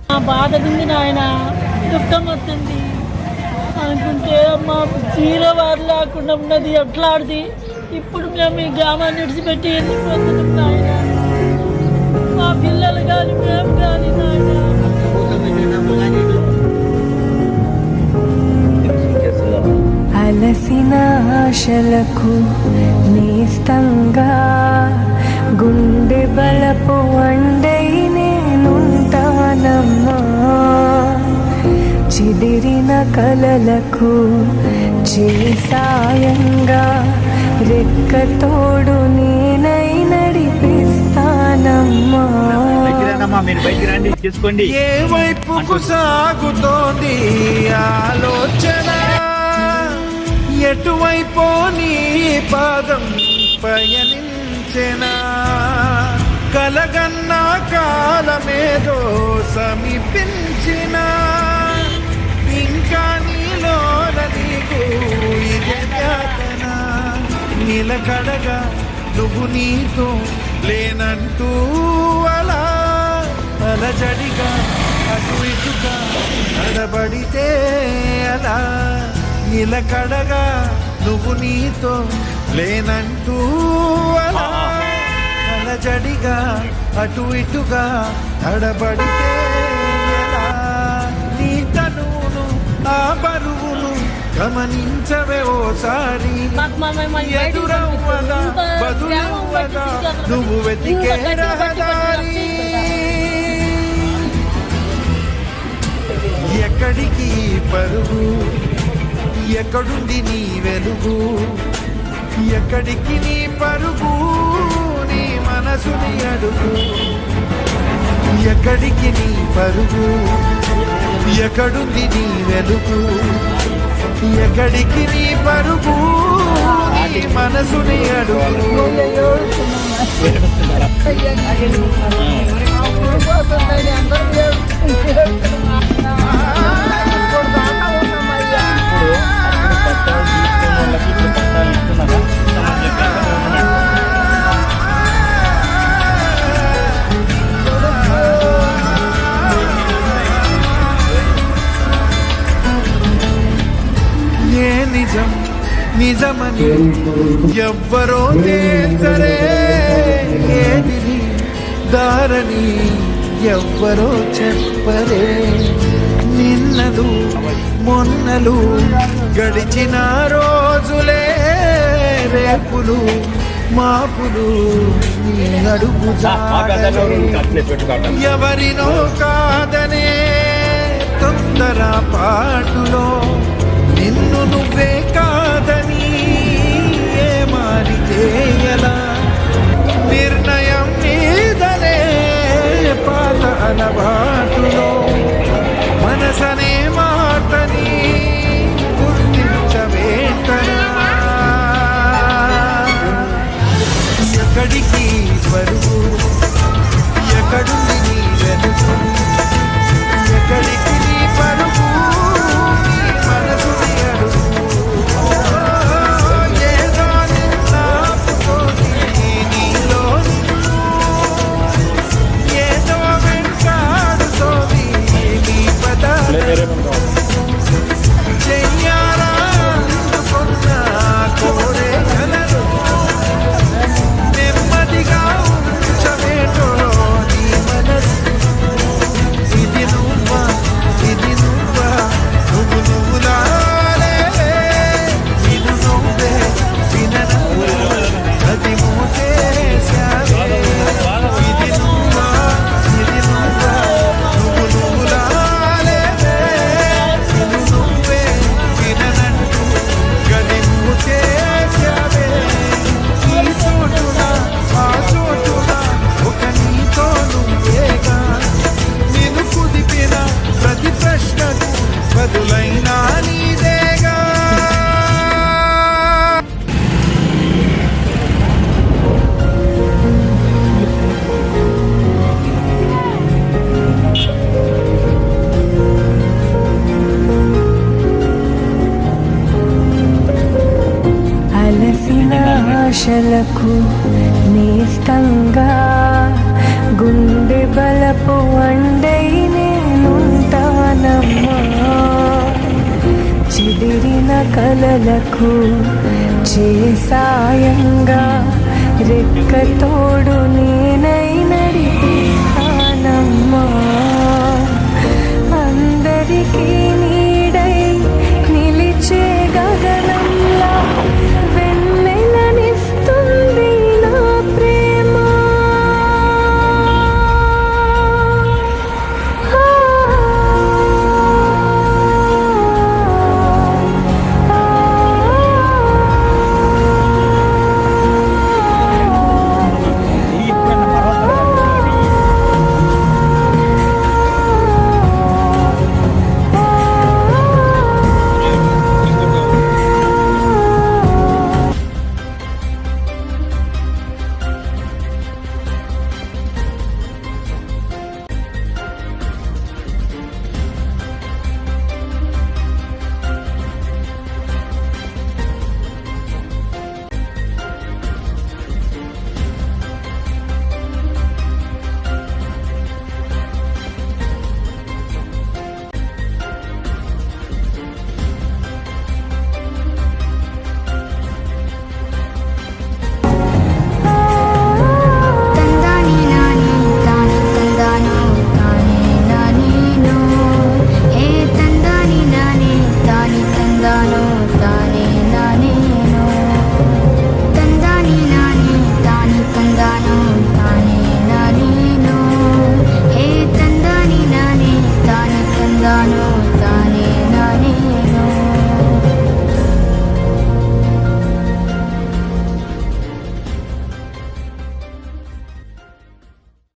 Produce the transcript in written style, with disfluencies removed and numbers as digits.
బాధ ఉంది నాయన, దుఃఖం వస్తుంది అనుకుంటే మా జీరవారు లేకుండా ఉన్నది ఎట్లాడిది. ఇప్పుడు మేము ఈ గ్రామాన్ని విడిచిపెట్టి ఎందుకు పోతున్నాం నాయన? మా పిల్లలు కానీ మేము కానీ నాయన. అలసిన ఆశలకు నేస్తంగా గుండె బలపు వండై నేనుంటానమ్మా. చిదిరిన కలలకు చేసాయంగా రెక్కతోడు నేనై నడిపిస్తానమ్మా. ఏ వైపుకు సాగుతోంది ఆలోచన, ఎటువైపో నీ పాదం పయనించెనా? కలగన్నా కాలమేదో సమీపించిన, ఇంకా నీలోన నీకు ఇదే యాతన. నిలకడగా నువ్వు నీతో లేనంటూ అలా అలజడిగా అటు ఇటుగా నడబడితే అలా. నిలకడగా నువ్వు నీతో లేనంటూ అలా అలజడిగా అటు ఇటుగా నడబడితే ఎలా? నీ తనువును ఆ బరువును గమనించవే ఓసారి. ఎదురవ్వగా బదులవ్వగా నువ్వు వెతికే రహదారి. ఎక్కడికి పరుగు, ఎక్కడుంది నీ వెలుగు? ఎక్కడికి నీ పరుగు, నీ మనసుని అడుగు. ఎక్కడికి నీ పరుగు, ఎక్కడుంది నీ వెలుగు? ఎక్కడికి నీ పరుగు, నీ మనసుని అడుగు. నిజం నిజమని ఎవ్వరో తేల్చరే, ఏది దారని ఎవ్వరో చెప్పరే. నిన్నలు మొన్నలు గడిచిన రోజులే, రేపులు మాపులు నీ అడుగు జాడలే. ఎవరినో కాదనే తొందర పాటులో నిన్ను నువ్వే కాదని ఏ మారితే ఎలా? నిర్ణయం నీదనే పాత అలవాటులో మనసనే మాటని గుర్తించవేంటనా? ఎక్కడికి పరుగు, ఎక్కడుంది నీ వెలుగు? ఎక్కడికి నీ పరుగు, నీ మనసుని అడుగు. ఏదో నిన్నాపుతోంది నీలో నిన్ను, ఏదో వెంటాడుతోంది నీ పదాలు. చెయ్యారా అందుకున్న కోరే కలలు, నెమ్మదిగా ఉంచవేటో నీ మనసు. ఇది నువ్వా, ఇది నువ్వా, నువ్వు నువ్వులా లేవే. ఇది నువ్వే విననువ్వే, అది మూసేశావే. ఇది నువ్వా, ఇది నువ్వా, నువ్వు నువ్వులా లేవే. ఇది నువ్వే విననంటూ గది మూసేశావే. ఈ చోటున ఆ చోటున ఒక నీతో నువ్వేగా. నిన్ను కుదిపిన ప్రతి ప్రశ్నకు బదులైనా నీదేగా. అలసిన ఆశలకు నేస్తంగా గుండె బలపు వండై నేను కలలకు చేసాయంగా రెక్క తోడు